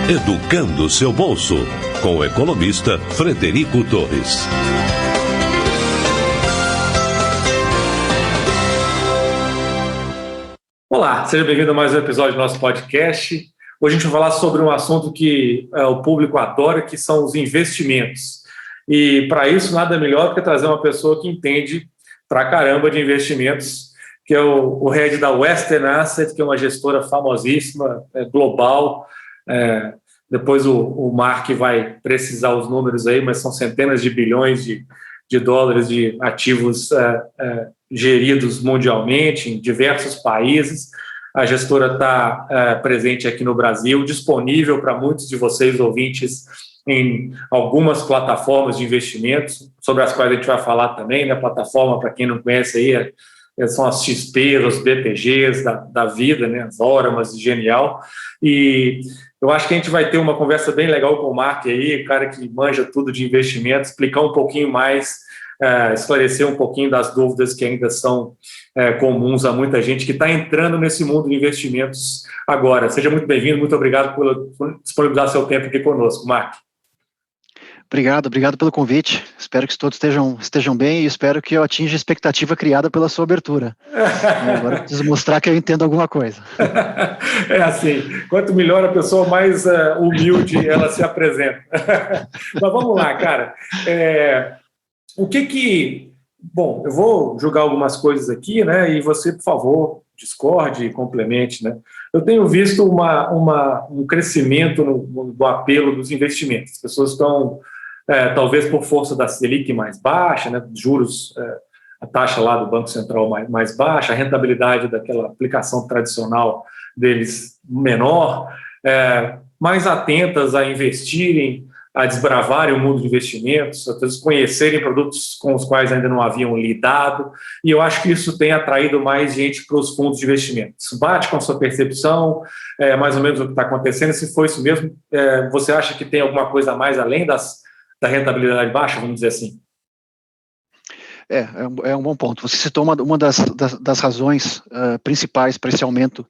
Educando seu bolso, com o economista Frederico Torres. Olá, seja bem-vindo a mais um episódio do nosso podcast. Hoje a gente vai falar sobre um assunto que o público adora, que são os investimentos. E para isso, nada melhor do que trazer uma pessoa que entende pra caramba de investimentos, que é o head da Western Asset, que é uma gestora famosíssima, global. Depois o Mark vai precisar os números aí, mas são centenas de bilhões de dólares de ativos geridos mundialmente em diversos países. A gestora está presente aqui no Brasil, disponível para muitos de vocês, ouvintes, em algumas plataformas de investimentos, sobre as quais a gente vai falar também, né? Plataforma, para quem não conhece aí, são as XP, os BTGs da vida, né? As Oramas, Genial. E eu acho que a gente vai ter uma conversa bem legal com o Mark aí, cara que manja tudo de investimento, explicar um pouquinho mais, esclarecer um pouquinho das dúvidas que ainda são comuns a muita gente que está entrando nesse mundo de investimentos agora. Seja muito bem-vindo, muito obrigado por disponibilizar seu tempo aqui conosco, Mark. Obrigado pelo convite. Espero que todos estejam bem e espero que eu atinja a expectativa criada pela sua abertura. Agora eu preciso mostrar que eu entendo alguma coisa. É assim, quanto melhor a pessoa, mais humilde ela se apresenta. Mas vamos lá, cara. Bom, eu vou jogar algumas coisas aqui, né? E você, por favor, discorde e complemente, né? Eu tenho visto um crescimento no apelo dos investimentos. As pessoas estão, talvez por força da Selic mais baixa, né? Juros, a taxa lá do Banco Central mais baixa, a rentabilidade daquela aplicação tradicional deles menor, mais atentas a investirem, a desbravarem o mundo de investimentos, a conhecerem produtos com os quais ainda não haviam lidado, e eu acho que isso tem atraído mais gente para os fundos de investimentos. Isso bate com a sua percepção, mais ou menos o que está acontecendo? Se for isso mesmo, você acha que tem alguma coisa a mais além da rentabilidade baixa, vamos dizer assim? É um bom ponto. Você citou uma das razões principais para esse aumento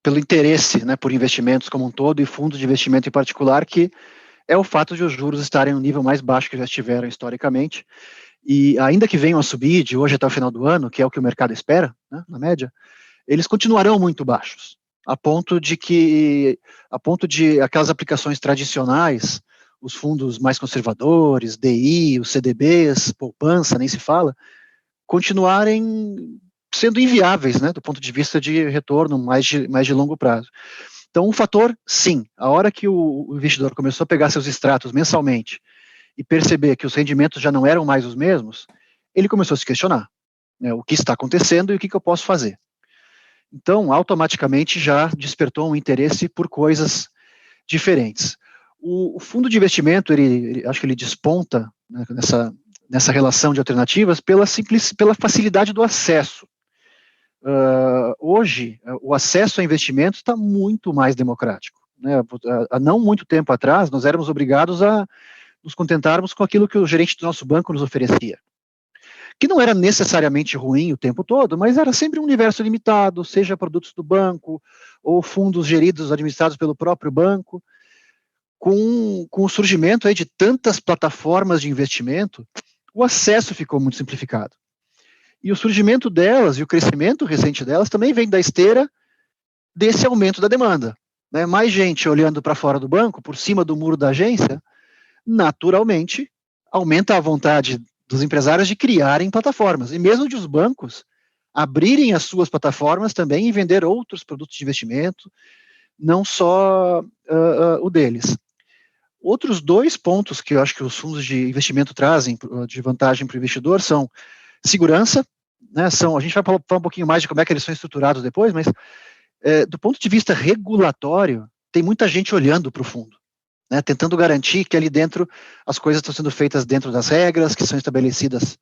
pelo interesse, né, por investimentos como um todo e fundos de investimento em particular, que é o fato de os juros estarem no nível mais baixo que já estiveram historicamente, e ainda que venham a subir de hoje até o final do ano, que é o que o mercado espera, né, na média, eles continuarão muito baixos, a ponto de aquelas aplicações tradicionais, os fundos mais conservadores, DI, os CDBs, poupança, nem se fala, continuarem sendo inviáveis, né, do ponto de vista de retorno mais de longo prazo. Então, um fator, sim, a hora que o investidor começou a pegar seus extratos mensalmente e perceber que os rendimentos já não eram mais os mesmos, ele começou a se questionar, né, o que está acontecendo e o que eu posso fazer. Então, automaticamente já despertou um interesse por coisas diferentes. O fundo de investimento, acho que ele desponta, né, nessa relação de alternativas pela facilidade do acesso. Hoje, o acesso a investimentos está muito mais democrático, né? Há não muito tempo atrás, nós éramos obrigados a nos contentarmos com aquilo que o gerente do nosso banco nos oferecia, que não era necessariamente ruim o tempo todo, mas era sempre um universo limitado, seja produtos do banco ou fundos geridos, administrados pelo próprio banco. Com o surgimento aí de tantas plataformas de investimento, o acesso ficou muito simplificado. E o surgimento delas e o crescimento recente delas também vem da esteira desse aumento da demanda, né? Mais gente olhando para fora do banco, por cima do muro da agência, naturalmente aumenta a vontade dos empresários de criarem plataformas, e mesmo de os bancos abrirem as suas plataformas também e vender outros produtos de investimento, não só o deles. Outros dois pontos que eu acho que os fundos de investimento trazem de vantagem para o investidor são segurança, né, a gente vai falar um pouquinho mais de como é que eles são estruturados depois, mas do ponto de vista regulatório, tem muita gente olhando para o fundo, né, tentando garantir que ali dentro as coisas estão sendo feitas dentro das regras que são estabelecidas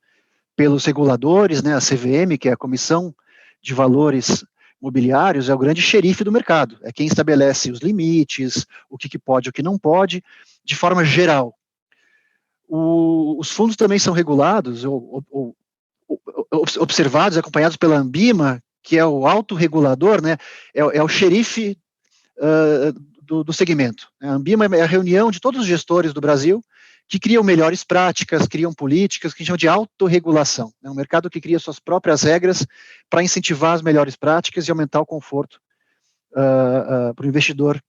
pelos reguladores, né, a CVM, que é a Comissão de Valores Mobiliários, é o grande xerife do mercado, é quem estabelece os limites, o que pode e o que não pode, de forma geral. Os fundos também são regulados, observados, acompanhados pela Anbima, que é o autorregulador, né, é o xerife do segmento. A Ambima é a reunião de todos os gestores do Brasil que criam melhores práticas, criam políticas que a gente chama de autorregulação. É um mercado que cria suas próprias regras para incentivar as melhores práticas e aumentar o conforto para o investidor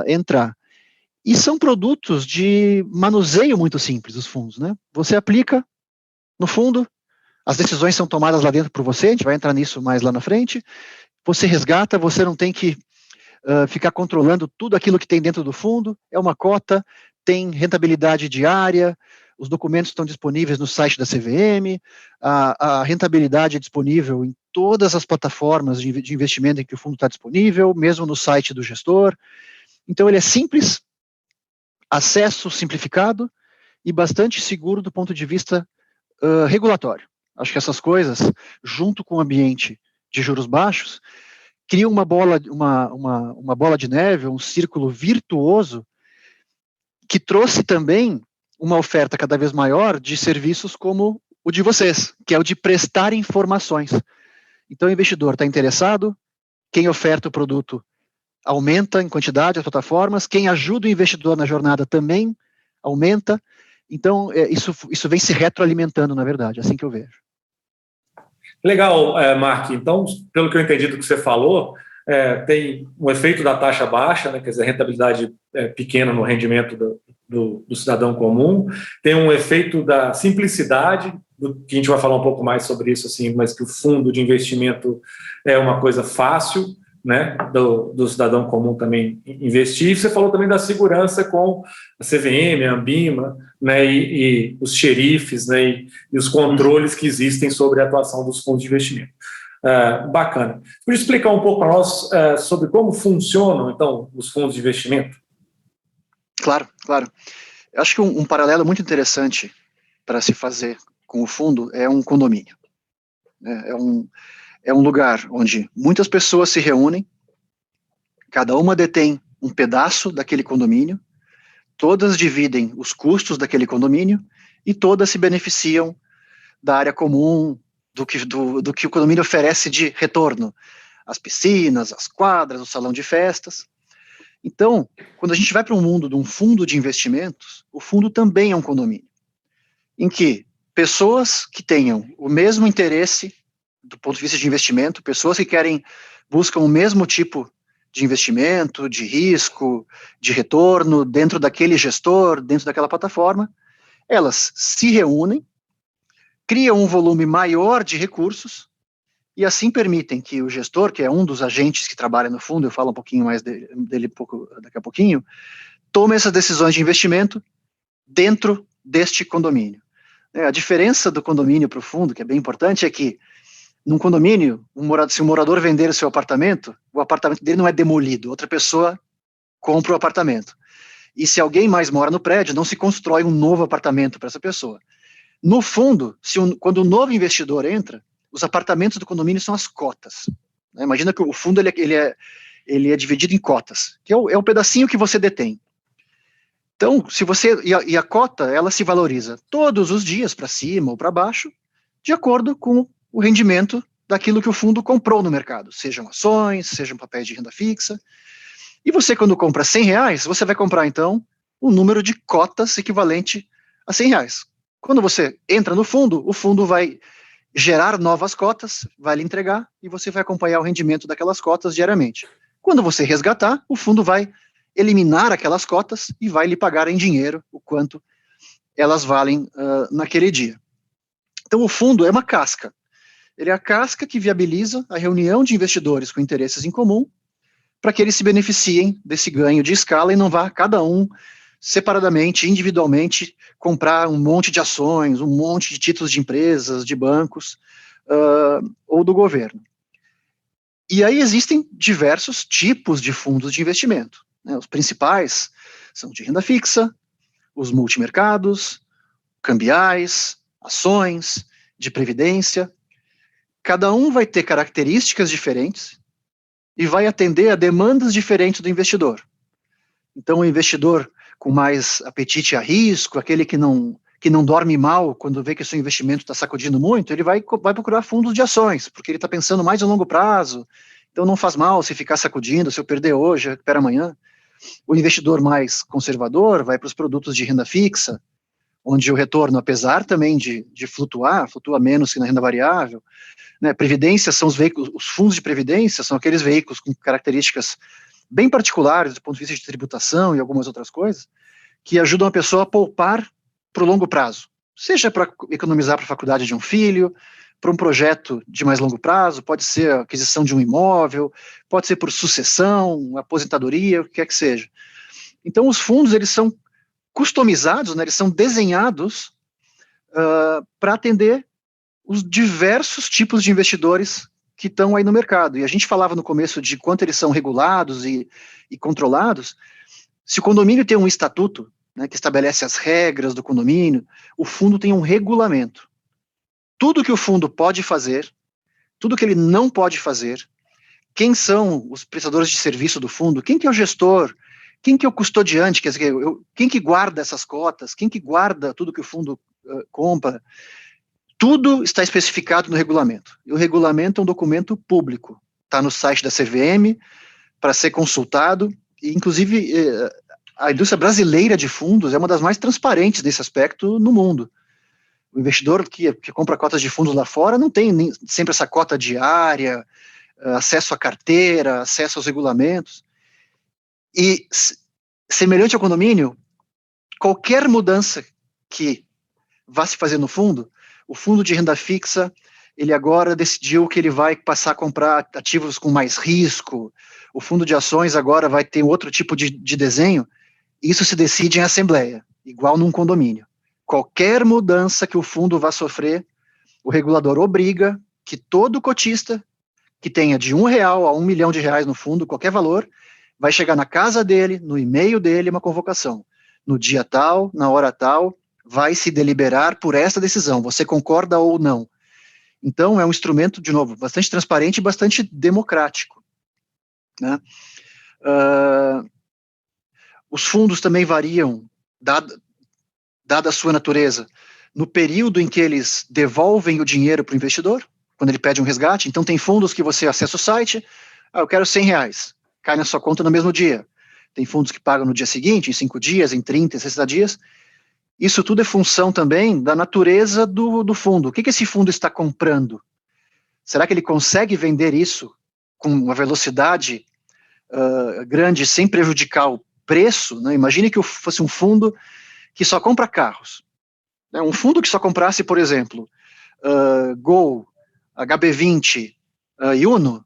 entrar. E são produtos de manuseio muito simples, os fundos, né? Você aplica no fundo, as decisões são tomadas lá dentro por você, a gente vai entrar nisso mais lá na frente, você resgata, você não tem que ficar controlando tudo aquilo que tem dentro do fundo, é uma cota, tem rentabilidade diária, os documentos estão disponíveis no site da CVM, a rentabilidade é disponível em todas as plataformas de investimento em que o fundo está disponível, mesmo no site do gestor. Então ele é simples, acesso simplificado e bastante seguro do ponto de vista regulatório. Acho que essas coisas, junto com o ambiente de juros baixos, criam uma bola de neve, um círculo virtuoso que trouxe também uma oferta cada vez maior de serviços como o de vocês, que é o de prestar informações. Então o investidor está interessado, quem oferta o produto aumenta em quantidade as plataformas, quem ajuda o investidor na jornada também aumenta. Então, isso vem se retroalimentando, na verdade, assim que eu vejo. Legal, Mark. Então, pelo que eu entendi do que você falou, tem um efeito da taxa baixa, né, quer dizer, a rentabilidade pequena no rendimento do cidadão comum, tem um efeito da simplicidade, que a gente vai falar um pouco mais sobre isso, assim, mas que o fundo de investimento é uma coisa fácil, né, do cidadão comum também investir. E você falou também da segurança com a CVM, a Ambima, né, e os xerifes, né, e os controles que existem sobre a atuação dos fundos de investimento. Bacana. Podia explicar um pouco para nós sobre como funcionam, então, os fundos de investimento? Claro, claro. Eu acho que um paralelo muito interessante para se fazer com o fundo é um condomínio. É um lugar onde muitas pessoas se reúnem, cada uma detém um pedaço daquele condomínio, todas dividem os custos daquele condomínio e todas se beneficiam da área comum, do que o condomínio oferece de retorno, as piscinas, as quadras, o salão de festas. Então, quando a gente vai para um mundo de um fundo de investimentos, o fundo também é um condomínio, em que pessoas que tenham o mesmo interesse do ponto de vista de investimento, pessoas que buscam o mesmo tipo de investimento, de risco, de retorno, dentro daquele gestor, dentro daquela plataforma, elas se reúnem, criam um volume maior de recursos, e assim permitem que o gestor, que é um dos agentes que trabalha no fundo, eu falo um pouquinho mais dele daqui a pouquinho, tome essas decisões de investimento dentro deste condomínio. A diferença do condomínio para o fundo, que é bem importante, é que num condomínio, se um morador vender o seu apartamento, o apartamento dele não é demolido, outra pessoa compra o apartamento. E se alguém mais mora no prédio, não se constrói um novo apartamento para essa pessoa. No fundo, quando um novo investidor entra, os apartamentos do condomínio são as cotas. Imagina que o fundo ele é dividido em cotas, que é o pedacinho que você detém. Então, a cota, ela se valoriza todos os dias, para cima ou para baixo, de acordo com o rendimento daquilo que o fundo comprou no mercado, sejam ações, sejam papéis de renda fixa. E você, quando compra R$100, você vai comprar, então, um número de cotas equivalente a R$100. Quando você entra no fundo, o fundo vai gerar novas cotas, vai lhe entregar, e você vai acompanhar o rendimento daquelas cotas diariamente. Quando você resgatar, o fundo vai eliminar aquelas cotas e vai lhe pagar em dinheiro o quanto elas valem naquele dia. Então, o fundo é uma casca. Ele é a casca que viabiliza a reunião de investidores com interesses em comum para que eles se beneficiem desse ganho de escala e não vá cada um separadamente, individualmente, comprar um monte de ações, um monte de títulos de empresas, de bancos ou do governo. E aí existem diversos tipos de fundos de investimento. Os principais são de renda fixa, os multimercados, cambiais, ações, de previdência. Cada um vai ter características diferentes e vai atender a demandas diferentes do investidor. Então, o investidor com mais apetite a risco, aquele que não dorme mal quando vê que o seu investimento está sacudindo muito, ele vai procurar fundos de ações, porque ele está pensando mais a longo prazo, então não faz mal se ficar sacudindo, se eu perder hoje, eu recupero amanhã. O investidor mais conservador vai para os produtos de renda fixa, onde o retorno, apesar também de flutua menos que na renda variável, né, previdência são os veículos, os fundos de previdência são aqueles veículos com características bem particulares do ponto de vista de tributação e algumas outras coisas, que ajudam a pessoa a poupar para o longo prazo, seja para economizar para a faculdade de um filho, para um projeto de mais longo prazo, pode ser a aquisição de um imóvel, pode ser por sucessão, aposentadoria, o que quer que seja. Então, os fundos, eles são customizados, né, eles são desenhados para atender os diversos tipos de investidores que estão aí no mercado. E a gente falava no começo de quanto eles são regulados e controlados. Se o condomínio tem um estatuto, né, que estabelece as regras do condomínio, o fundo tem um regulamento. Tudo que o fundo pode fazer, tudo que ele não pode fazer, quem são os prestadores de serviço do fundo, quem que é o gestor, quem que é o custodiante, quer dizer, quem que guarda essas cotas, quem que guarda tudo que o fundo compra, tudo está especificado no regulamento. E o regulamento é um documento público, está no site da CVM, para ser consultado, e inclusive a indústria brasileira de fundos é uma das mais transparentes nesse aspecto no mundo. O investidor que compra cotas de fundos lá fora não tem nem sempre essa cota diária, acesso à carteira, acesso aos regulamentos. E, semelhante ao condomínio, qualquer mudança que vá se fazer no fundo, o fundo de renda fixa, ele agora decidiu que ele vai passar a comprar ativos com mais risco, o fundo de ações agora vai ter outro tipo de desenho, isso se decide em assembleia, igual num condomínio. Qualquer mudança que o fundo vá sofrer, o regulador obriga que todo cotista que tenha de R$1 a R$1 milhão no fundo, qualquer valor, vai chegar na casa dele, no e-mail dele, uma convocação. No dia tal, na hora tal, vai se deliberar por essa decisão. Você concorda ou não? Então, é um instrumento, de novo, bastante transparente e bastante democrático, né? Os fundos também variam, dada a sua natureza, no período em que eles devolvem o dinheiro para o investidor, quando ele pede um resgate. Então, tem fundos que você acessa o site, eu quero R$100, cai na sua conta no mesmo dia. Tem fundos que pagam no dia seguinte, em 5 dias, em 30, em 60 dias. Isso tudo é função também da natureza do fundo. O que esse fundo está comprando? Será que ele consegue vender isso com uma velocidade grande, sem prejudicar o preço? Né? Imagine que fosse um fundo que só compra carros. Né? Um fundo que só comprasse, por exemplo, Gol, HB20 e Uno,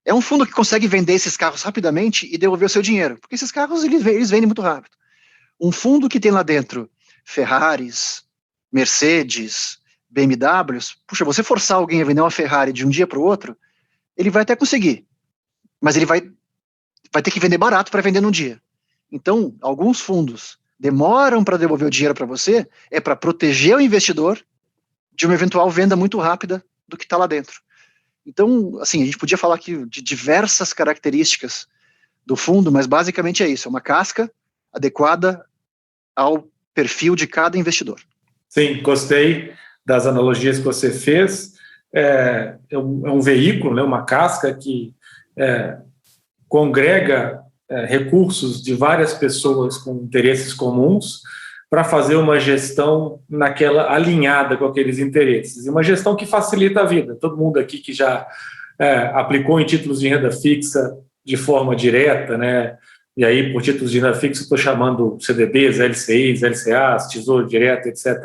é um fundo que consegue vender esses carros rapidamente e devolver o seu dinheiro, porque esses carros eles vendem muito rápido. Um fundo que tem lá dentro Ferraris, Mercedes, BMWs, puxa, você forçar alguém a vender uma Ferrari de um dia para o outro, ele vai até conseguir, mas ele vai ter que vender barato para vender num dia. Então, alguns fundos demoram para devolver o dinheiro para você, é para proteger o investidor de uma eventual venda muito rápida do que está lá dentro. Então, assim, a gente podia falar aqui de diversas características do fundo, mas basicamente é isso, é uma casca adequada ao perfil de cada investidor. Sim, gostei das analogias que você fez. É um veículo, né, uma casca que congrega recursos de várias pessoas com interesses comuns para fazer uma gestão alinhada com aqueles interesses, e uma gestão que facilita a vida. Todo mundo aqui que já aplicou em títulos de renda fixa de forma direta, né? E aí, por títulos de renda fixa, estou chamando CDBs, LCIs, LCAs, Tesouro Direto, etc.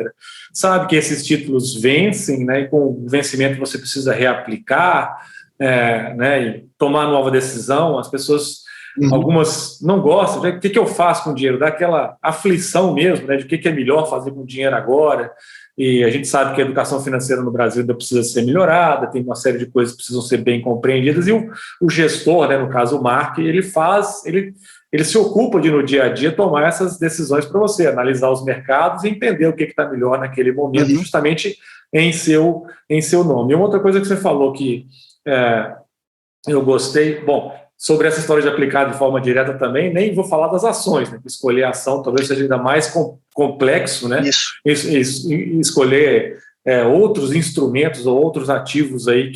Sabe que esses títulos vencem, né? E com o vencimento você precisa reaplicar, né? E tomar nova decisão. As pessoas, algumas não gostam, né? O que eu faço com o dinheiro? Dá aquela aflição mesmo, né? De o que é melhor fazer com o dinheiro agora. E a gente sabe que a educação financeira no Brasil ainda precisa ser melhorada, tem uma série de coisas que precisam ser bem compreendidas, e o gestor, né, no caso o Mark, ele se ocupa de, no dia a dia, tomar essas decisões para você, analisar os mercados e entender o que está melhor naquele momento, justamente em seu nome. E uma outra coisa que você falou que eu gostei, sobre essa história de aplicar de forma direta também, nem vou falar das ações, né? Escolher a ação talvez seja ainda mais complexo, né? Isso. Escolher outros instrumentos ou outros ativos aí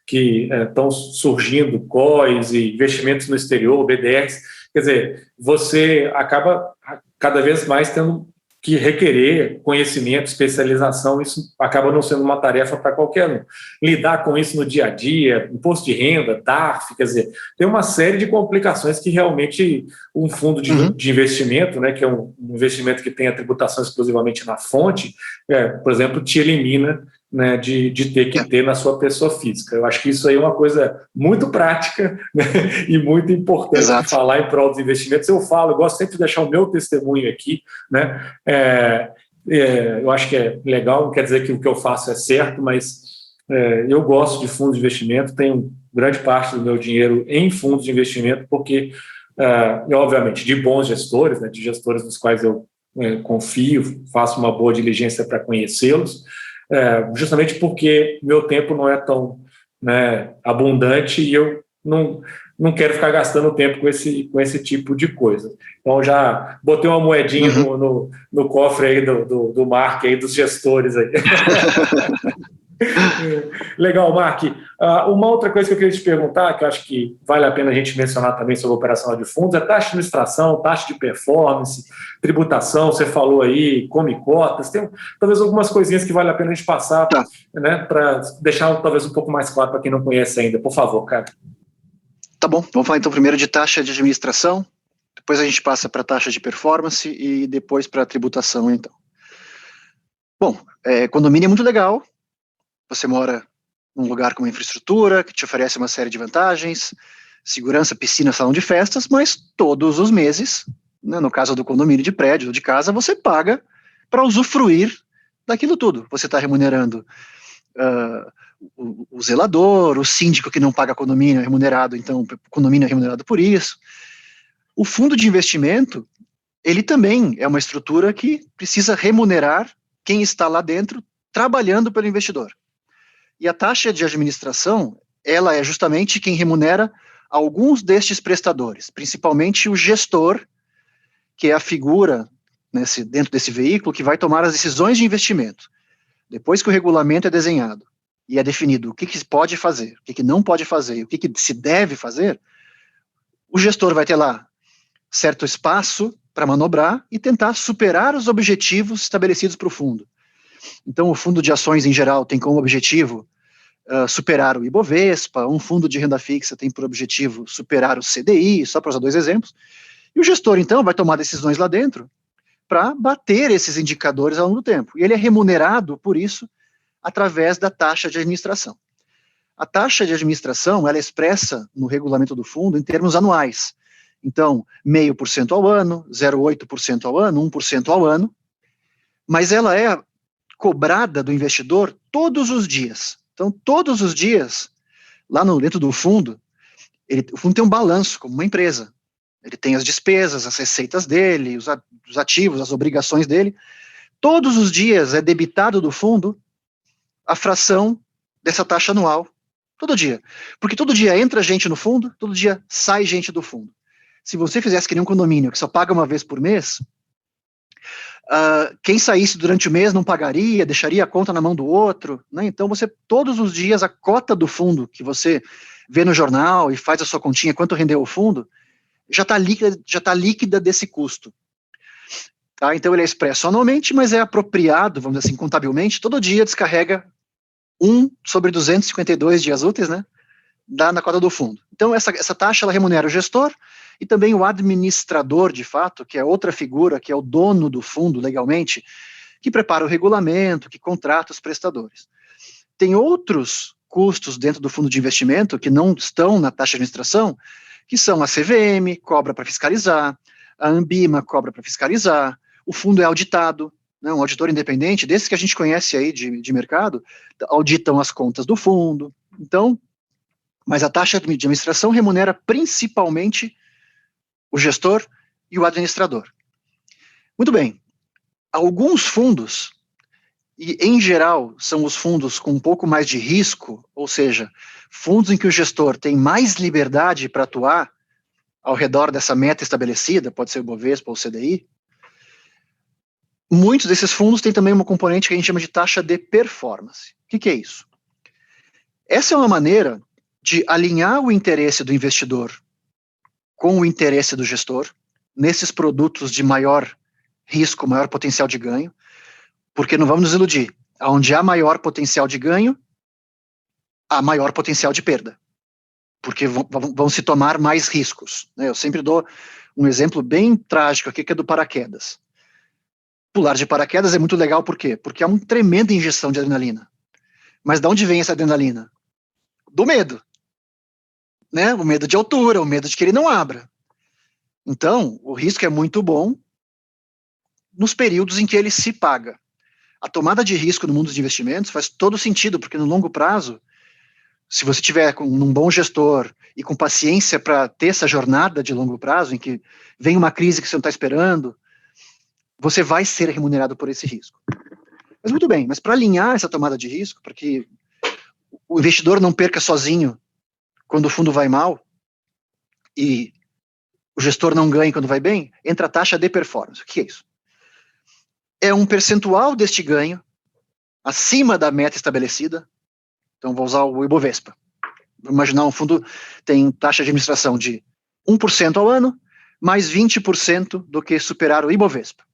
que estão surgindo, COIs e investimentos no exterior, BDRs. Quer dizer, você acaba cada vez mais tendo que requerer conhecimento, especialização. Isso acaba não sendo uma tarefa para qualquer um. Lidar com isso no dia a dia, imposto de renda, TARF, quer dizer, tem uma série de complicações que realmente um fundo de investimento, né, que é um investimento que tem a tributação exclusivamente na fonte, por exemplo, te elimina, né, de ter que ter na sua pessoa física. Eu acho que isso aí é uma coisa muito prática, né, e muito importante de falar em prol dos investimentos. Eu gosto sempre de deixar o meu testemunho aqui, né? Eu acho que é legal, não quer dizer que o que eu faço é certo, mas eu gosto de fundos de investimento, tenho grande parte do meu dinheiro em fundos de investimento, porque, obviamente, de bons gestores, né, de gestores nos quais eu confio, faço uma boa diligência para conhecê-los, justamente porque meu tempo não é tão, né, abundante e eu não quero ficar gastando tempo com esse tipo de coisa. Então, já botei uma moedinha no cofre aí do Mark, aí, dos gestores aí. Legal, Mark. Uma outra coisa que eu queria te perguntar, que eu acho que vale a pena a gente mencionar também sobre a operação de fundos, é taxa de administração, taxa de performance, tributação, você falou aí, come cotas, tem talvez algumas coisinhas que vale a pena a gente passar, né, para deixar talvez um pouco mais claro para quem não conhece ainda. Por favor, cara. Tá bom, vamos falar então primeiro de taxa de administração, depois a gente passa para taxa de performance e depois para tributação, então. Bom, condomínio é muito legal, você mora num lugar com uma infraestrutura que te oferece uma série de vantagens, segurança, piscina, salão de festas, mas todos os meses, né, no caso do condomínio de prédio ou de casa, você paga para usufruir daquilo tudo. Você está remunerando o zelador, o síndico que não paga condomínio é remunerado, então o condomínio é remunerado por isso. O fundo de investimento, ele também é uma estrutura que precisa remunerar quem está lá dentro trabalhando pelo investidor. E a taxa de administração, ela é justamente quem remunera alguns destes prestadores, principalmente o gestor, que é a figura dentro desse veículo que vai tomar as decisões de investimento. Depois que o regulamento é desenhado e é definido o que se pode fazer, o que não pode fazer, o que se deve fazer, o gestor vai ter lá certo espaço para manobrar e tentar superar os objetivos estabelecidos para o fundo. Então, o fundo de ações, em geral, tem como objetivo superar o Ibovespa, um fundo de renda fixa tem por objetivo superar o CDI, só para usar 2 exemplos, e o gestor, então, vai tomar decisões lá dentro para bater esses indicadores ao longo do tempo. E ele é remunerado por isso através da taxa de administração. A taxa de administração, ela é expressa no regulamento do fundo em termos anuais. Então, 0,5% ao ano, 0,8% ao ano, 1% ao ano, mas ela é cobrada do investidor todos os dias. Então, todos os dias, lá dentro do fundo, o fundo tem um balanço, como uma empresa. Ele tem as despesas, as receitas dele, os ativos, as obrigações dele. Todos os dias é debitado do fundo a fração dessa taxa anual. Todo dia. Porque todo dia entra gente no fundo, todo dia sai gente do fundo. Se você fizesse que nem um condomínio, que só paga uma vez por mês, quem saísse durante o mês não pagaria, deixaria a conta na mão do outro, né? Então você, todos os dias, a cota do fundo que você vê no jornal e faz a sua continha, quanto rendeu o fundo, já está líquida desse custo. Tá? Então ele é expresso anualmente, mas é apropriado, vamos dizer assim, contabilmente, todo dia descarrega 1 sobre 252 dias úteis, né? Na cota do fundo. Então essa taxa, ela remunera o gestor e também o administrador, de fato, que é outra figura, que é o dono do fundo, legalmente, que prepara o regulamento, que contrata os prestadores. Tem outros custos dentro do fundo de investimento que não estão na taxa de administração, que são a CVM, cobra para fiscalizar, a Ambima cobra para fiscalizar, o fundo é auditado, né, um auditor independente, desses que a gente conhece aí de mercado, auditam as contas do fundo. Então, mas a taxa de administração remunera principalmente o gestor e o administrador. Muito bem, alguns fundos, e em geral são os fundos com um pouco mais de risco, ou seja, fundos em que o gestor tem mais liberdade para atuar ao redor dessa meta estabelecida, pode ser o Bovespa ou o CDI, muitos desses fundos têm também uma componente que a gente chama de taxa de performance. O que é isso? Essa é uma maneira de alinhar o interesse do investidor com o interesse do gestor nesses produtos de maior risco, maior potencial de ganho, porque não vamos nos iludir, onde há maior potencial de ganho, há maior potencial de perda, porque vão se tomar mais riscos, né? Eu sempre dou um exemplo bem trágico aqui, que é do paraquedas. Pular de paraquedas é muito legal, por quê? Porque é uma tremenda injeção de adrenalina. Mas de onde vem essa adrenalina? Do medo, né? O medo de altura, o medo de que ele não abra. Então, o risco é muito bom nos períodos em que ele se paga. A tomada de risco no mundo dos investimentos faz todo sentido, porque no longo prazo, se você tiver um bom gestor e com paciência para ter essa jornada de longo prazo, em que vem uma crise que você não está esperando, você vai ser remunerado por esse risco. Mas muito bem, mas para alinhar essa tomada de risco, para que o investidor não perca sozinho quando o fundo vai mal e o gestor não ganha quando vai bem, entra a taxa de performance. O que é isso? É um percentual deste ganho acima da meta estabelecida. Então, vou usar o Ibovespa. Vou imaginar um fundo tem taxa de administração de 1% ao ano, mais 20% do que superar o Ibovespa.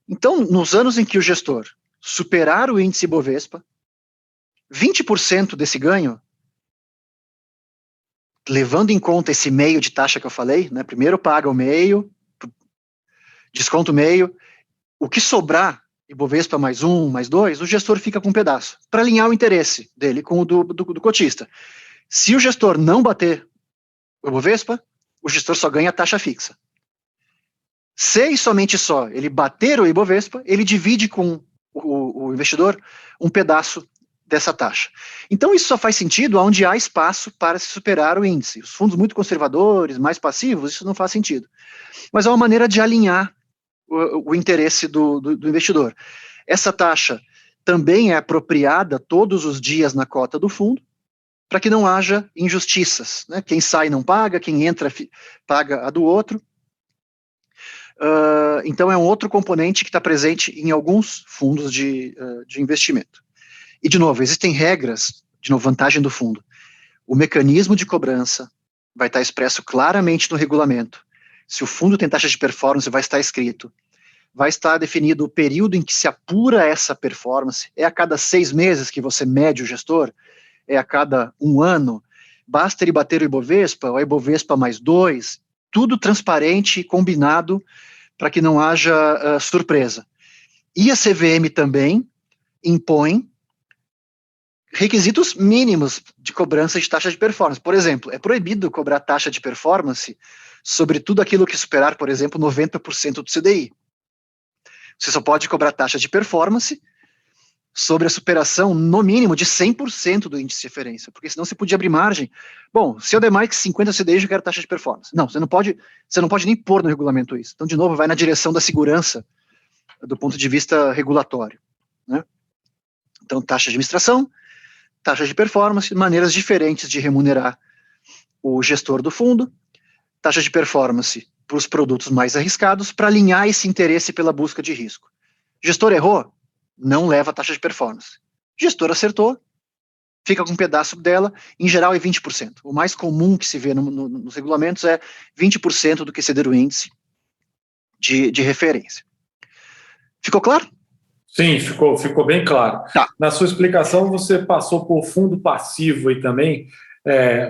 Então, nos anos em que o gestor superar o índice Ibovespa, 20% desse ganho, levando em conta esse meio de taxa que eu falei, né, primeiro paga o meio, desconta o meio, o que sobrar, Ibovespa mais 1, mais 2, o gestor fica com um pedaço, para alinhar o interesse dele com o do cotista. Se o gestor não bater o Ibovespa, o gestor só ganha a taxa fixa. Se e somente só ele bater o Ibovespa, ele divide com o investidor um pedaço dessa taxa. Então isso só faz sentido onde há espaço para se superar o índice. Os fundos muito conservadores, mais passivos, isso não faz sentido. Mas é uma maneira de alinhar o interesse do investidor. Essa taxa também é apropriada todos os dias na cota do fundo, para que não haja injustiças, né? Quem sai não paga, quem entra paga a do outro. Então é um outro componente que está presente em alguns fundos de investimento. E, de novo, existem regras, de novo, vantagem do fundo. O mecanismo de cobrança vai estar expresso claramente no regulamento. Se o fundo tem taxa de performance, vai estar escrito. Vai estar definido o período em que se apura essa performance. É a cada 6 meses que você mede o gestor? É a cada 1 ano? Basta ele bater o Ibovespa, ou a Ibovespa mais 2? Tudo transparente e combinado para que não haja surpresa. E a CVM também impõe requisitos mínimos de cobrança de taxa de performance. Por exemplo, é proibido cobrar taxa de performance sobre tudo aquilo que superar, por exemplo, 90% do CDI. Você só pode cobrar taxa de performance sobre a superação, no mínimo, de 100% do índice de referência, porque senão você podia abrir margem. Bom, se eu der mais que 50 CDI, eu quero taxa de performance. Não, você não pode nem pôr no regulamento isso. Então, de novo, vai na direção da segurança do ponto de vista regulatório, né? Então, taxa de administração, taxa de performance, maneiras diferentes de remunerar o gestor do fundo, taxa de performance para os produtos mais arriscados, para alinhar esse interesse pela busca de risco. Gestor errou, não leva taxa de performance. Gestor acertou, fica com um pedaço dela, em geral é 20%. O mais comum que se vê nos regulamentos é 20% do que exceder o índice de referência. Ficou claro? Sim, ficou bem claro. Tá. Na sua explicação, você passou por fundo passivo aí também.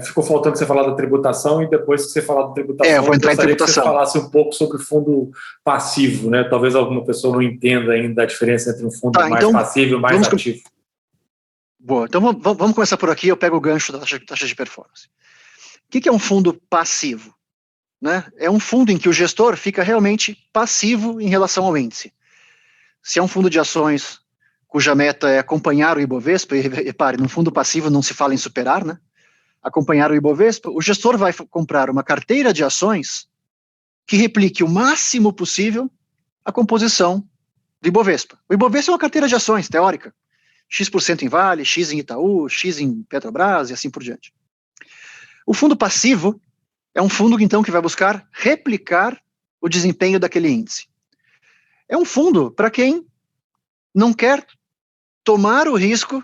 Ficou faltando você falar da tributação, e depois que você falar da tributação, eu vou entrar em tributação. Que você falasse um pouco sobre fundo passivo, né? Talvez alguma pessoa não entenda ainda a diferença entre um fundo mais passivo e mais ativo. Boa, então vamos começar por aqui, eu pego o gancho da taxa de performance. O que é um fundo passivo? Né? É um fundo em que o gestor fica realmente passivo em relação ao índice. Se é um fundo de ações cuja meta é acompanhar o Ibovespa, e repare, no fundo passivo não se fala em superar, né? Acompanhar o Ibovespa, o gestor vai comprar uma carteira de ações que replique o máximo possível a composição do Ibovespa. O Ibovespa é uma carteira de ações teórica. X% em Vale, X em Itaú, X em Petrobras e assim por diante. O fundo passivo é um fundo, então, que vai buscar replicar o desempenho daquele índice. É um fundo para quem não quer tomar o risco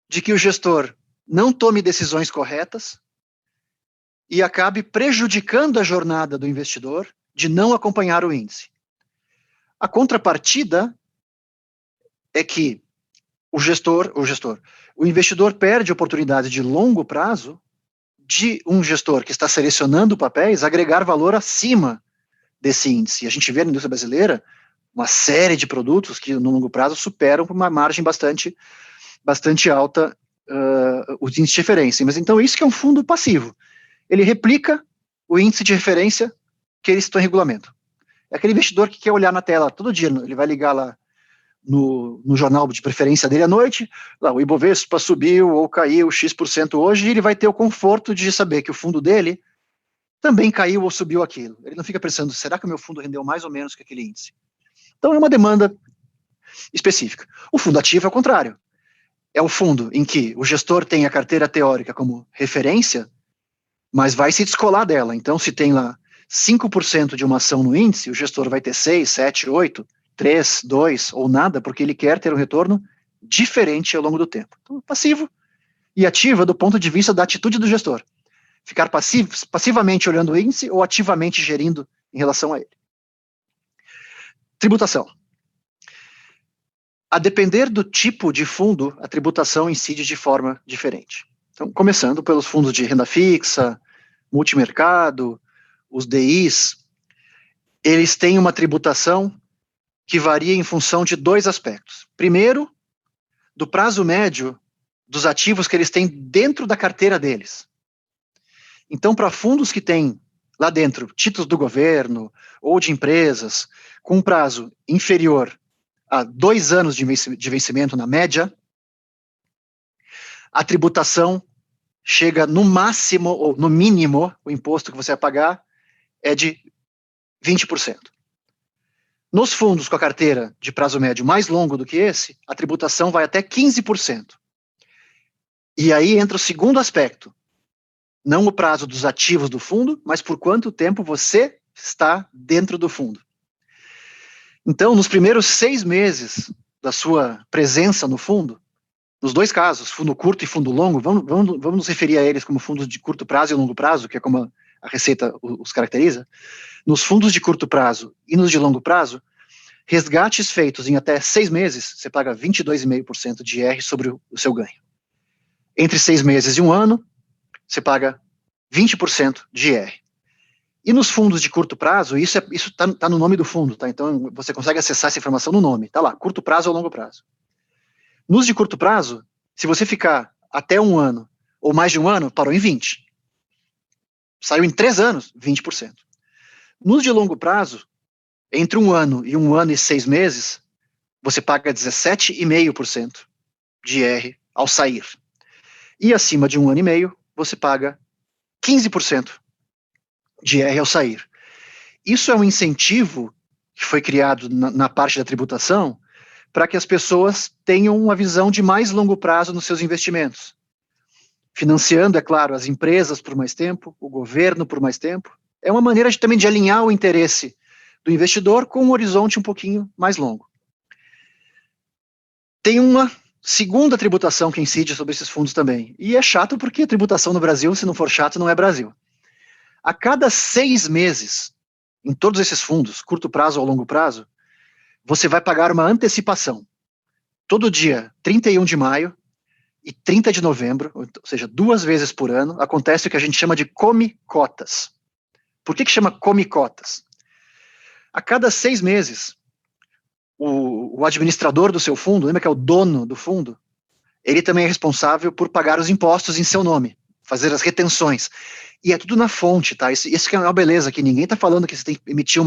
de que o gestor não tome decisões corretas e acabe prejudicando a jornada do investidor de não acompanhar o índice. A contrapartida é que o investidor perde oportunidades de longo prazo de um gestor que está selecionando papéis agregar valor acima desse índice. A gente vê na indústria brasileira uma série de produtos que no longo prazo superam por uma margem bastante alta os índices de referência. Mas então isso que é um fundo passivo. Ele replica o índice de referência que eles estão em regulamento. É aquele investidor que quer olhar na tela todo dia, ele vai ligar lá no jornal de preferência dele à noite, lá, o Ibovespa subiu ou caiu X% hoje, e ele vai ter o conforto de saber que o fundo dele também caiu ou subiu aquilo. Ele não fica pensando, será que o meu fundo rendeu mais ou menos que aquele índice? Então é uma demanda específica. O fundo ativo é o contrário. É o fundo em que o gestor tem a carteira teórica como referência, mas vai se descolar dela. Então, se tem lá 5% de uma ação no índice, o gestor vai ter 6, 7, 8, 3, 2 ou nada, porque ele quer ter um retorno diferente ao longo do tempo. Então, passivo e ativo do ponto de vista da atitude do gestor. Ficar passivamente olhando o índice ou ativamente gerindo em relação a ele. Tributação. A depender do tipo de fundo, a tributação incide de forma diferente. Então, começando pelos fundos de renda fixa, multimercado, os DIs, eles têm uma tributação que varia em função de dois aspectos. Primeiro, do prazo médio dos ativos que eles têm dentro da carteira deles. Então, para fundos que têm lá dentro títulos do governo ou de empresas com um prazo inferior a 2 anos de vencimento na média, a tributação chega no máximo ou no mínimo, o imposto que você vai pagar é de 20%. Nos fundos com a carteira de prazo médio mais longo do que esse, a tributação vai até 15%. E aí entra o segundo aspecto. Não o prazo dos ativos do fundo, mas por quanto tempo você está dentro do fundo. Então, nos primeiros 6 meses da sua presença no fundo, nos dois casos, fundo curto e fundo longo, vamos nos referir a eles como fundos de curto prazo e longo prazo, que é como a Receita os caracteriza. Nos fundos de curto prazo e nos de longo prazo, resgates feitos em até 6 meses, você paga 22,5% de IR sobre o seu ganho. Entre 6 meses e 1 ano, você paga 20% de IR. E nos fundos de curto prazo, isso tá no nome do fundo, tá? Então você consegue acessar essa informação no nome, tá lá, curto prazo ou longo prazo. Nos de curto prazo, se você ficar até 1 ano ou mais de 1 ano, parou em 20%. Saiu em 3 anos, 20%. Nos de longo prazo, entre 1 ano e 1 ano e 6 meses, você paga 17,5% de IR ao sair. E acima de 1 ano e meio, você paga 15% de IR ao sair. Isso é um incentivo que foi criado na parte da tributação para que as pessoas tenham uma visão de mais longo prazo nos seus investimentos. Financiando, é claro, as empresas por mais tempo, o governo por mais tempo. É uma maneira também de alinhar o interesse do investidor com um horizonte um pouquinho mais longo. Tem uma segunda tributação que incide sobre esses fundos também. E é chato porque a tributação no Brasil, se não for chato, não é Brasil. A cada 6 meses, em todos esses fundos, curto prazo ou longo prazo, você vai pagar uma antecipação. Todo dia, 31 de maio e 30 de novembro, ou seja, 2 vezes por ano, acontece o que a gente chama de come-cotas. Por que chama come-cotas? A cada 6 meses, o administrador do seu fundo, lembra que é o dono do fundo, ele também é responsável por pagar os impostos em seu nome, fazer as retenções. E é tudo na fonte, tá? Isso que é uma beleza aqui. Ninguém tá falando que você tem que emitir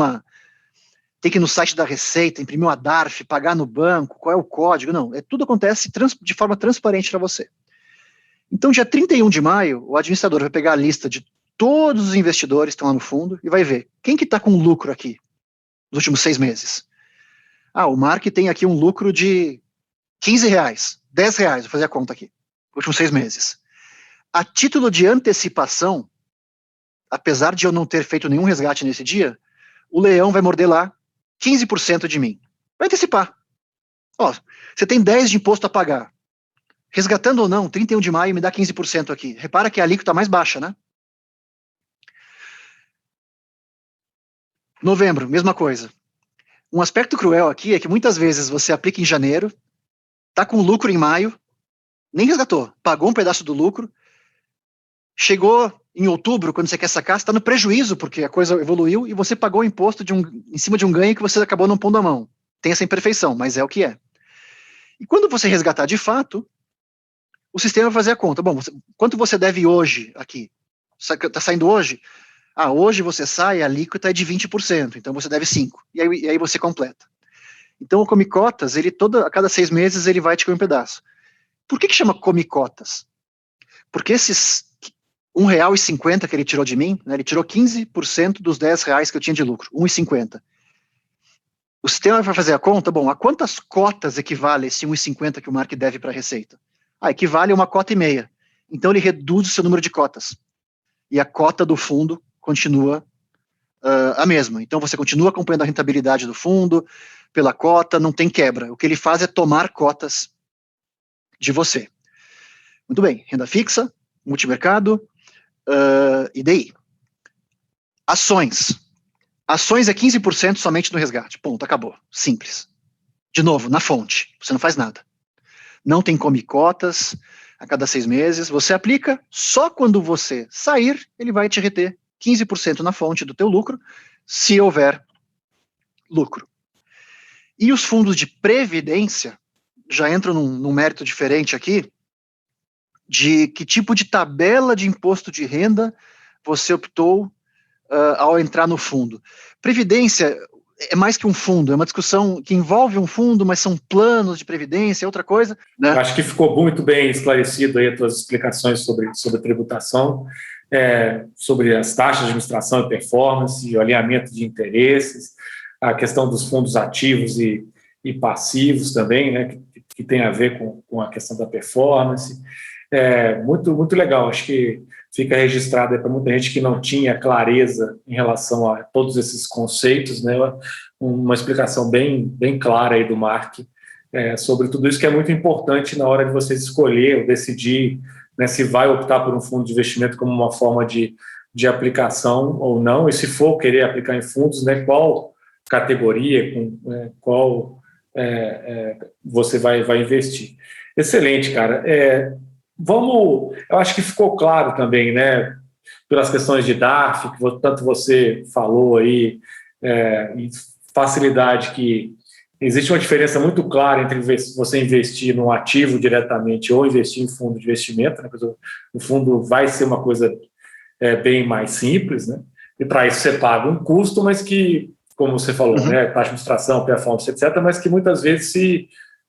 tem que ir no site da Receita, imprimir uma DARF, pagar no banco, qual é o código. Não, tudo acontece de forma transparente para você. Então, dia 31 de maio, o administrador vai pegar a lista de todos os investidores que estão lá no fundo e vai ver quem que está com lucro aqui nos últimos 6 meses. O Mark tem aqui um lucro de R$15, R$10, vou fazer a conta aqui, nos últimos 6 meses. A título de antecipação, apesar de eu não ter feito nenhum resgate nesse dia, o leão vai morder lá 15% de mim. Vai antecipar. Ó, você tem 10 de imposto a pagar. Resgatando ou não, 31 de maio me dá 15% aqui. Repara que a alíquota está mais baixa, né? Novembro, mesma coisa. Um aspecto cruel aqui é que muitas vezes você aplica em janeiro, tá com lucro em maio, nem resgatou, pagou um pedaço do lucro, chegou em outubro, quando você quer sacar, você está no prejuízo, porque a coisa evoluiu, e você pagou o imposto em cima de um ganho que você acabou não pondo a mão. Tem essa imperfeição, mas é o que é. E quando você resgatar de fato, o sistema vai fazer a conta. Bom, quanto você deve hoje aqui? Está saindo hoje? Hoje você sai, a alíquota é de 20%, então você deve 5%, e aí você completa. Então o Come Cotas, a cada 6 meses, ele vai te comer um pedaço. Por que chama Come Cotas? Porque esses R$1,50 que ele tirou de mim, né, ele tirou 15% dos R$10 que eu tinha de lucro, R$1,50. O sistema vai fazer a conta, bom, a quantas cotas equivale esse 1,50 que o Mark deve para a Receita? Equivale a 1,5 cota. Então ele reduz o seu número de cotas. E a cota do fundo continua a mesma. Então você continua acompanhando a rentabilidade do fundo, pela cota, não tem quebra. O que ele faz é tomar cotas de você. Muito bem, renda fixa, multimercado, IDI. Ações. Ações é 15% somente no resgate. Ponto, acabou. Simples. De novo, na fonte. Você não faz nada. Não tem come cotas a cada 6 meses. Você aplica, só quando você sair, ele vai te reter 15% na fonte do teu lucro, se houver lucro. E os fundos de previdência já entram num mérito diferente aqui, de que tipo de tabela de imposto de renda você optou ao entrar no fundo. Previdência é mais que um fundo, é uma discussão que envolve um fundo, mas são planos de previdência, é outra coisa, né? Eu acho que ficou muito bem esclarecido aí as tuas explicações sobre tributação, sobre as taxas de administração e performance, o alinhamento de interesses, a questão dos fundos ativos e passivos também, né, que tem a ver com a questão da performance. Muito, muito legal, acho que fica registrado para muita gente que não tinha clareza em relação a todos esses conceitos, né, uma explicação bem clara aí do Mark sobre tudo isso, que é muito importante na hora de você escolher ou decidir, né, se vai optar por um fundo de investimento como uma forma de aplicação ou não, e se for querer aplicar em fundos, né, qual categoria, qual você vai investir. Excelente, cara. Eu acho que ficou claro também, né, pelas questões de DARF, que tanto você falou aí, e facilidade, que existe uma diferença muito clara entre você investir num ativo diretamente ou investir em fundo de investimento, né, o fundo vai ser uma coisa bem mais simples, né, e para isso você paga um custo, mas que, como você falou, né, taxa de administração, performance, etc., mas que muitas vezes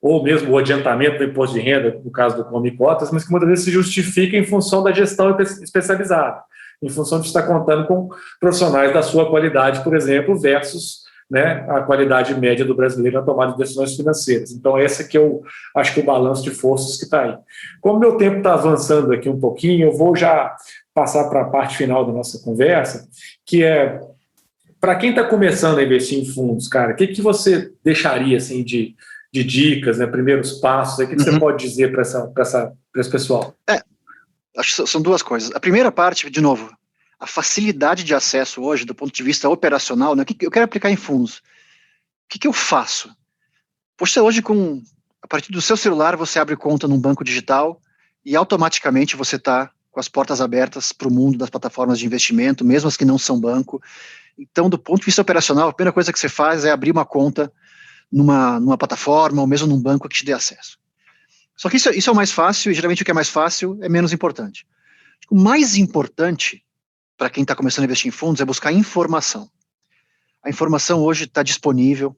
ou mesmo o adiantamento do imposto de renda, no caso do Come Cotas, mas que muitas vezes se justifica em função da gestão especializada, em função de estar contando com profissionais da sua qualidade, por exemplo, versus, né, a qualidade média do brasileiro na tomada de decisões financeiras. Então, esse que eu acho que é o balanço de forças que está aí. Como meu tempo está avançando aqui um pouquinho, eu vou já passar para a parte final da nossa conversa, que é, para quem está começando a investir em fundos, cara, o que você deixaria assim, de dicas, né, primeiros passos, o que você pode dizer para esse pessoal? Acho que são duas coisas. A primeira parte, de novo, a facilidade de acesso hoje, do ponto de vista operacional, né, eu quero aplicar em fundos. O que eu faço? Você hoje, a partir do seu celular, você abre conta num banco digital e automaticamente você está com as portas abertas para o mundo das plataformas de investimento, mesmo as que não são banco. Então, do ponto de vista operacional, a primeira coisa que você faz é abrir uma conta numa plataforma ou mesmo num banco que te dê acesso. Só que isso é o mais fácil, e geralmente o que é mais fácil é menos importante. O mais importante para quem está começando a investir em fundos é buscar informação. A informação hoje está disponível,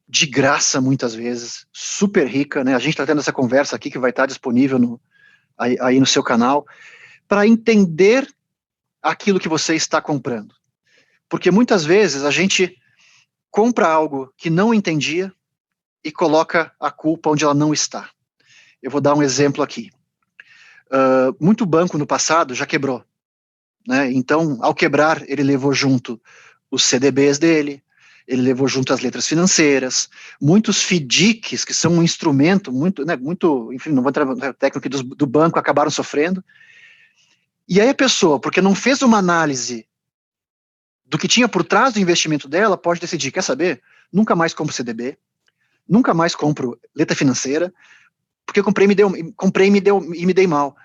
de graça muitas vezes, super rica, né? A gente está tendo essa conversa aqui que vai estar disponível aí no seu canal, para entender aquilo que você está comprando. Porque muitas vezes a gente compra algo que não entendia e coloca a culpa onde ela não está. Eu vou dar um exemplo aqui. Muito banco no passado já quebrou, né? Então, ao quebrar, ele levou junto os CDBs dele, ele levou junto as letras financeiras, muitos FDICs, que são um instrumento muito, né, muito, enfim, não vou entrar no técnico do banco, acabaram sofrendo. E aí a pessoa, porque não fez uma análise do que tinha por trás do investimento dela, pode decidir, quer saber? Nunca mais compro CDB, nunca mais compro letra financeira, porque eu comprei e me dei mal.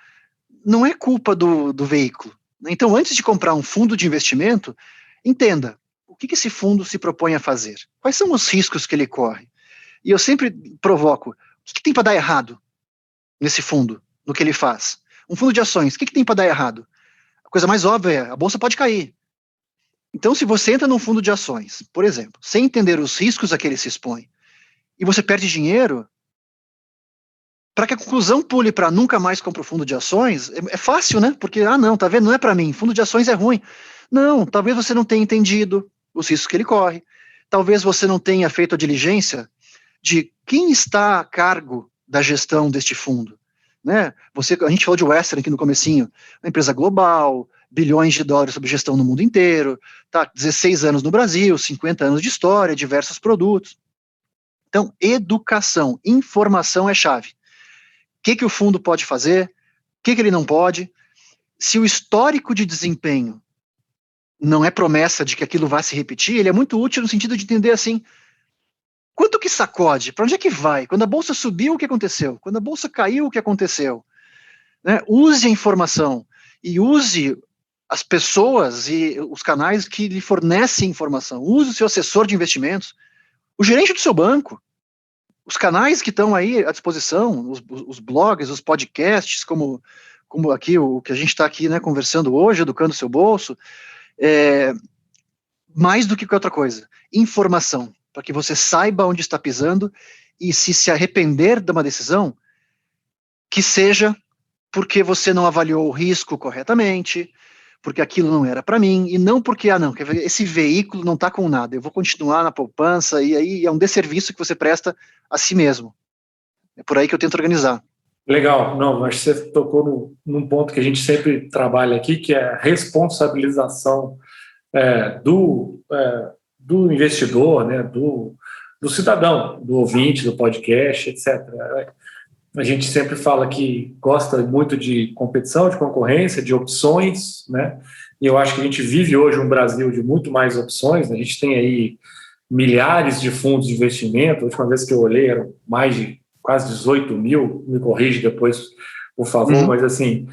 Não é culpa do veículo. Então, antes de comprar um fundo de investimento, entenda o que esse fundo se propõe a fazer. Quais são os riscos que ele corre? E eu sempre provoco, o que tem para dar errado nesse fundo, no que ele faz? Um fundo de ações, o que tem para dar errado? A coisa mais óbvia é, a bolsa pode cair. Então, se você entra num fundo de ações, por exemplo, sem entender os riscos a que ele se expõe, e você perde dinheiro, para que a conclusão pule para nunca mais comprar o fundo de ações, é fácil, né? Porque, não, tá vendo? Não é para mim, fundo de ações é ruim. Não, talvez você não tenha entendido os riscos que ele corre, talvez você não tenha feito a diligência de quem está a cargo da gestão deste fundo, né? A gente falou de Western aqui no comecinho, uma empresa global, bilhões de dólares sob gestão no mundo inteiro, tá 16 anos no Brasil, 50 anos de história, diversos produtos. Então, educação, informação é chave. O que o fundo pode fazer, o que ele não pode. Se o histórico de desempenho não é promessa de que aquilo vai se repetir, ele é muito útil no sentido de entender assim, quanto que sacode, para onde é que vai? Quando a bolsa subiu, o que aconteceu? Quando a bolsa caiu, o que aconteceu? Né? Use a informação e use as pessoas e os canais que lhe fornecem informação. Use o seu assessor de investimentos, o gerente do seu banco, os canais que estão aí à disposição, os blogs, os podcasts, como aqui o que a gente está aqui, né, conversando hoje, educando o seu bolso, mais do que outra coisa, informação, para que você saiba onde está pisando e se arrepender de uma decisão, que seja porque você não avaliou o risco corretamente, porque aquilo não era para mim, e não porque, esse veículo não está com nada, eu vou continuar na poupança, e aí é um desserviço que você presta a si mesmo. É por aí que eu tento organizar. Legal, não, mas você tocou num ponto que a gente sempre trabalha aqui, que é a responsabilização do investidor, né, do cidadão, do ouvinte, do podcast, etc. A gente sempre fala que gosta muito de competição, de concorrência, de opções, né? E eu acho que a gente vive hoje um Brasil de muito mais opções, né? A gente tem aí milhares de fundos de investimento. A última vez que eu olhei eram mais de quase 18 mil, me corrige depois, por favor, mas assim,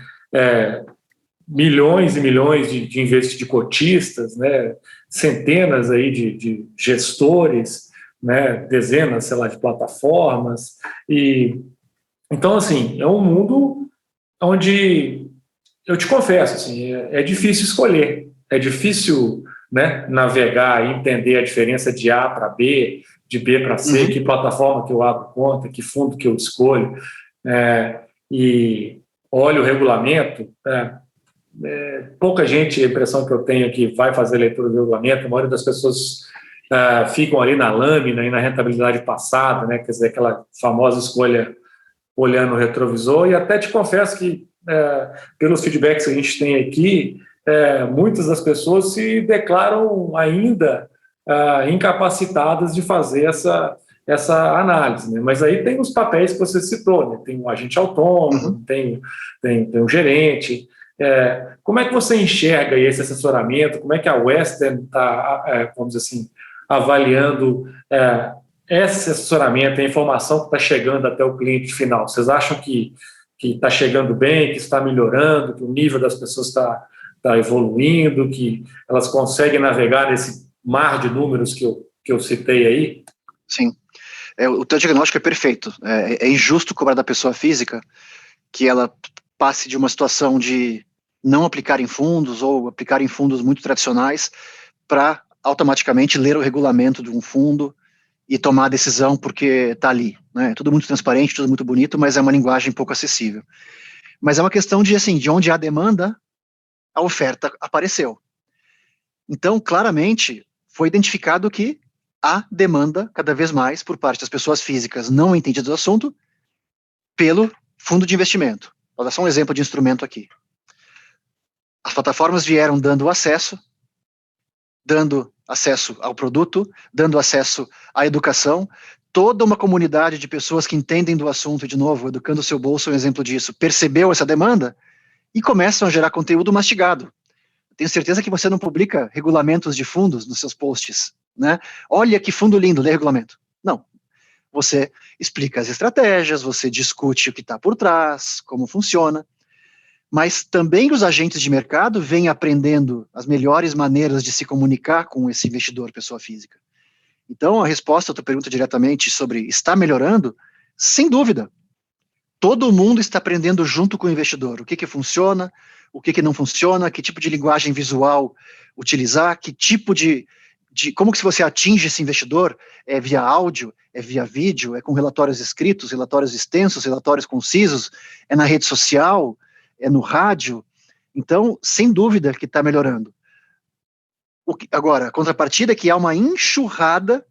milhões e milhões de cotistas, né? Centenas aí de gestores, né? Dezenas, sei lá, de plataformas. E então, assim, é um mundo onde, eu te confesso, assim, é difícil escolher, é difícil, né, navegar e entender a diferença de A para B, de B para C, que plataforma que eu abro conta, que fundo que eu escolho, e olho o regulamento. Pouca gente, a impressão que eu tenho é que vai fazer leitura do regulamento, a maioria das pessoas ficam ali na lâmina e na rentabilidade passada, né, quer dizer, aquela famosa escolha olhando o retrovisor. E até te confesso que, pelos feedbacks que a gente tem aqui, muitas das pessoas se declaram ainda incapacitadas de fazer essa análise, né? Mas aí tem os papéis que você citou, né? Tem um agente autônomo, tem um gerente. Como é que você enxerga esse assessoramento? Como é que a Western está, vamos dizer assim, avaliando esse assessoramento, a informação que está chegando até o cliente final? Vocês acham que está chegando bem, que está melhorando, que o nível das pessoas está evoluindo, que elas conseguem navegar nesse mar de números que eu citei aí? Sim. O teu diagnóstico é perfeito. É injusto cobrar da pessoa física que ela passe de uma situação de não aplicar em fundos ou aplicar em fundos muito tradicionais para automaticamente ler o regulamento de um fundo e tomar a decisão porque está ali, né? Tudo muito transparente, tudo muito bonito, mas é uma linguagem pouco acessível. Mas é uma questão de, assim, de onde há demanda, a oferta apareceu. Então, claramente, foi identificado que há demanda cada vez mais por parte das pessoas físicas não entendidas do assunto pelo fundo de investimento. Vou dar só um exemplo de instrumento aqui. As plataformas vieram dando acesso, dando acesso ao produto, dando acesso à educação. Toda uma comunidade de pessoas que entendem do assunto, e de novo, Educando o Seu Bolso é um exemplo disso, percebeu essa demanda e começam a gerar conteúdo mastigado. Tenho certeza que você não publica regulamentos de fundos nos seus posts, né? Olha que fundo lindo, lê regulamento. Não. Você explica as estratégias, você discute o que está por trás, como funciona, mas também os agentes de mercado vêm aprendendo as melhores maneiras de se comunicar com esse investidor, pessoa física. Então, a resposta à tua pergunta diretamente sobre está melhorando, sem dúvida. Todo mundo está aprendendo junto com o investidor. O que funciona, o que não funciona, que tipo de linguagem visual utilizar, que tipo como que se você atinge esse investidor, é via áudio, é via vídeo, é com relatórios escritos, relatórios extensos, relatórios concisos, é na rede social, é no rádio. Então, sem dúvida que está melhorando. Agora, a contrapartida é que há uma enxurrada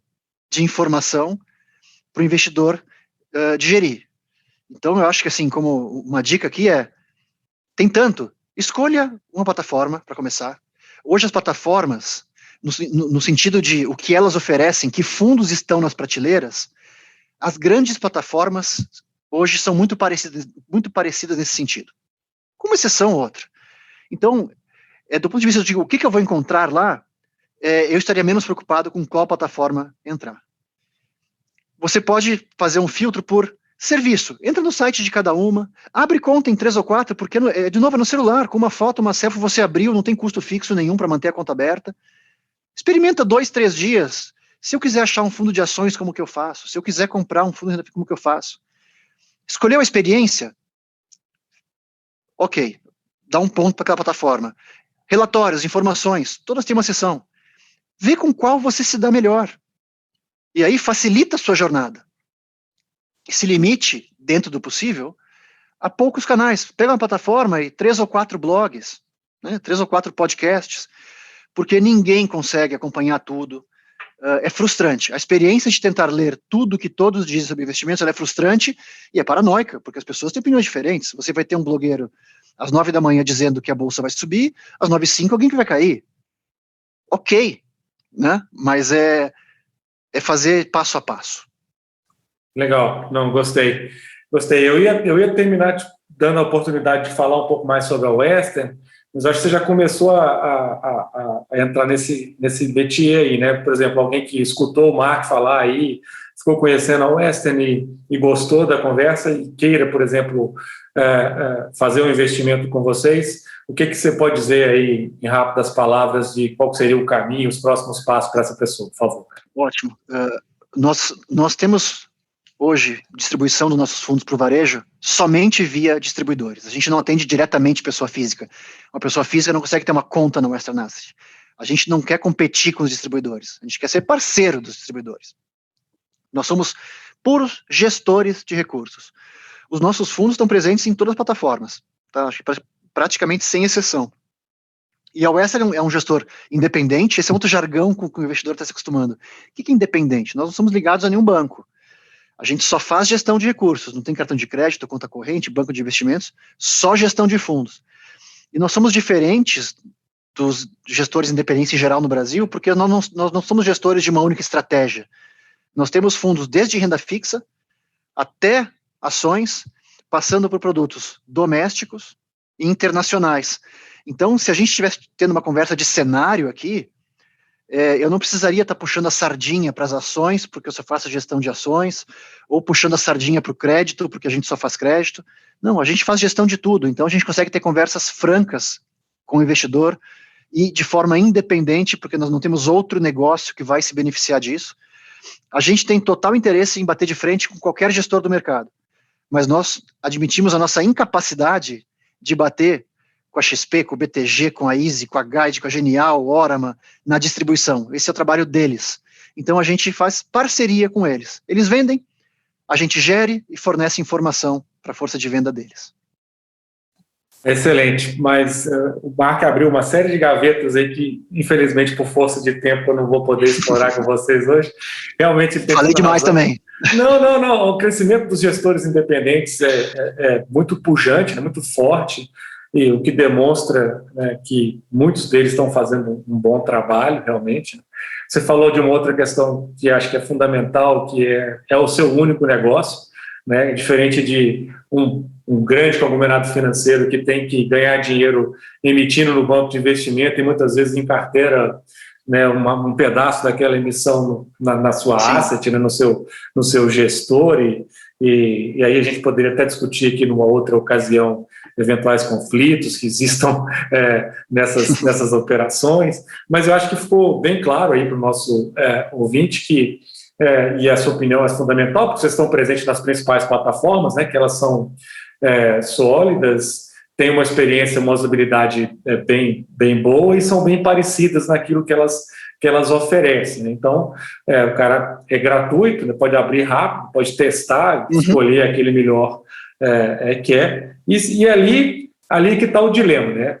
de informação para o investidor digerir. Então, eu acho que, assim, como uma dica aqui tem tanto, escolha uma plataforma para começar. Hoje as plataformas, no sentido de o que elas oferecem, que fundos estão nas prateleiras, as grandes plataformas hoje são muito parecidas nesse sentido. Com uma exceção ou outra. Então, do ponto de vista de o que eu vou encontrar lá, eu estaria menos preocupado com qual plataforma entrar. Você pode fazer um filtro por serviço. Entra no site de cada uma, abre conta em 3 ou 4, porque, de novo, é no celular, com uma foto, uma selfie, você abriu, não tem custo fixo nenhum para manter a conta aberta. Experimenta 2, 3 dias. Se eu quiser achar um fundo de ações, como que eu faço? Se eu quiser comprar um fundo de renda, como que eu faço? Escolheu a experiência? Ok, dá um ponto para aquela plataforma. Relatórios, informações, todas têm uma seção. Vê com qual você se dá melhor. E aí facilita a sua jornada. E se limite, dentro do possível, a poucos canais. Pega uma plataforma e 3 ou 4 blogs, né, 3 ou 4 podcasts, porque ninguém consegue acompanhar tudo. É frustrante. A experiência de tentar ler tudo que todos dizem sobre investimentos ela é frustrante e é paranoica, porque as pessoas têm opiniões diferentes. Você vai ter um blogueiro às 9 da manhã dizendo que a bolsa vai subir, às 9h05 alguém que vai cair. Ok, né? Mas é fazer passo a passo. Legal, não, gostei. Eu ia terminar dando a oportunidade de falar um pouco mais sobre a Western, mas acho que você já começou a entrar nesse métier aí, né? Por exemplo, alguém que escutou o Mark falar aí, ficou conhecendo a Western e gostou da conversa e queira, por exemplo, fazer um investimento com vocês, o que você pode dizer aí, em rápidas palavras, de qual seria o caminho, os próximos passos para essa pessoa, por favor? Ótimo. Nós temos hoje distribuição dos nossos fundos para o varejo somente via distribuidores. A gente não atende diretamente pessoa física. Uma pessoa física não consegue ter uma conta na Western Asset. A gente não quer competir com os distribuidores. A gente quer ser parceiro dos distribuidores. Nós somos puros gestores de recursos. Os nossos fundos estão presentes em todas as plataformas, tá? Acho que praticamente sem exceção. E a Western é um gestor independente. Esse é outro jargão com que o investidor está se acostumando. O que é independente? Nós não somos ligados a nenhum banco. A gente só faz gestão de recursos, não tem cartão de crédito, conta corrente, banco de investimentos, só gestão de fundos. E nós somos diferentes dos gestores independentes em geral no Brasil, porque nós não somos gestores de uma única estratégia. Nós temos fundos desde renda fixa até ações, passando por produtos domésticos e internacionais. Então, se a gente estivesse tendo uma conversa de cenário aqui, eu não precisaria estar puxando a sardinha para as ações, porque eu só faço gestão de ações, ou puxando a sardinha para o crédito, porque a gente só faz crédito. Não, a gente faz gestão de tudo, então a gente consegue ter conversas francas com o investidor e de forma independente, porque nós não temos outro negócio que vai se beneficiar disso. A gente tem total interesse em bater de frente com qualquer gestor do mercado, mas nós admitimos a nossa incapacidade de bater com a XP, com o BTG, com a Easy, com a Guide, com a Genial, Orama, na distribuição. Esse é o trabalho deles. Então a gente faz parceria com eles. Eles vendem, a gente gere e fornece informação para a força de venda deles. Excelente, mas o Mark abriu uma série de gavetas aí que, infelizmente, por força de tempo, eu não vou poder explorar com vocês hoje. Realmente falei demais também. Não. O crescimento dos gestores independentes é muito pujante, é muito forte. e o que demonstra, né, que muitos deles estão fazendo um bom trabalho, realmente. Você falou de uma outra questão que acho que é fundamental, que é o seu único negócio, né, diferente de um grande conglomerado financeiro que tem que ganhar dinheiro emitindo no banco de investimento e muitas vezes em carteira, né, um pedaço daquela emissão na sua Sim. asset, né, no seu gestor, e aí a gente poderia até discutir aqui numa outra ocasião eventuais conflitos que existam nessas operações, mas eu acho que ficou bem claro aí para o nosso ouvinte que, e a sua opinião é fundamental, porque vocês estão presentes nas principais plataformas, né, que elas são sólidas, têm uma experiência, uma usabilidade bem boa e são bem parecidas naquilo que elas oferecem, né? Então, o cara é gratuito, né? Pode abrir rápido, pode testar, escolher aquele melhor que é. E ali que está o dilema, né?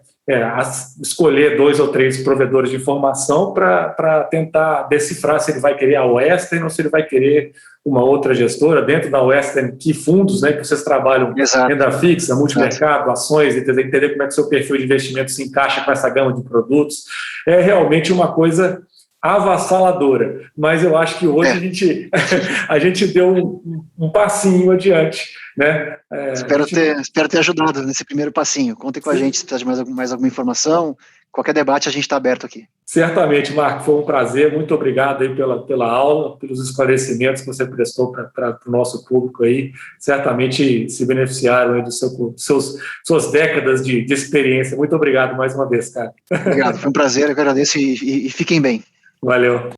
Escolher 2 ou 3 provedores de informação para tentar decifrar se ele vai querer a Western ou se ele vai querer uma outra gestora. Dentro da Western, que fundos, né, que vocês trabalham, Exato. Renda fixa, multimercado, ações, entender como é que o seu perfil de investimento se encaixa com essa gama de produtos, é realmente uma coisa avassaladora, mas eu acho que hoje a gente deu um passinho adiante, né? Espero ter ajudado nesse primeiro passinho. Contem com a gente se precisar de mais alguma informação. Qualquer debate a gente está aberto aqui. Certamente, Marco, foi um prazer. Muito obrigado aí pela aula, pelos esclarecimentos que você prestou para o nosso público aí. Certamente se beneficiaram aí suas décadas de experiência. Muito obrigado mais uma vez, cara. Obrigado, foi um prazer, eu agradeço e fiquem bem. Valeu.